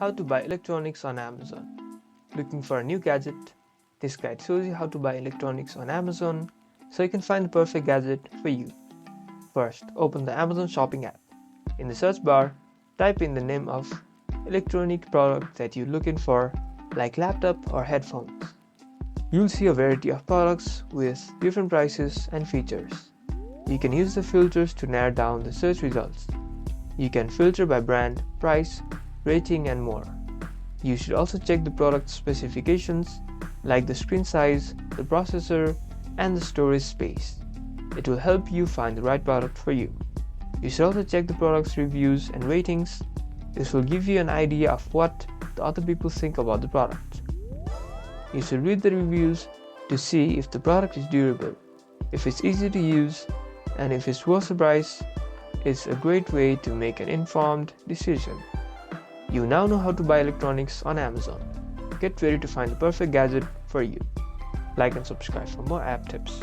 How to buy electronics on Amazon. Looking for a new gadget? This guide shows you how to buy electronics on Amazon so you can find the perfect gadget for you. First, open the Amazon shopping app. In the search bar, type in the name of electronic product that you're looking for, like laptop or headphones. You'll see a variety of products with different prices and features. You can use the filters to narrow down the search results. You can filter by brand, price, rating, and more. You should also check the product specifications like the screen size, the processor, and the storage space. It will help you find the right product for you. You should also check the product's reviews and ratings. This will give you an idea of what the other people think about the product. You should read the reviews to see if the product is durable, if it's easy to use, and if it's worth the price. It's a great way to make an informed decision. You now know how to buy electronics on Amazon. Get ready to find the perfect gadget for you. Like and subscribe for more app tips.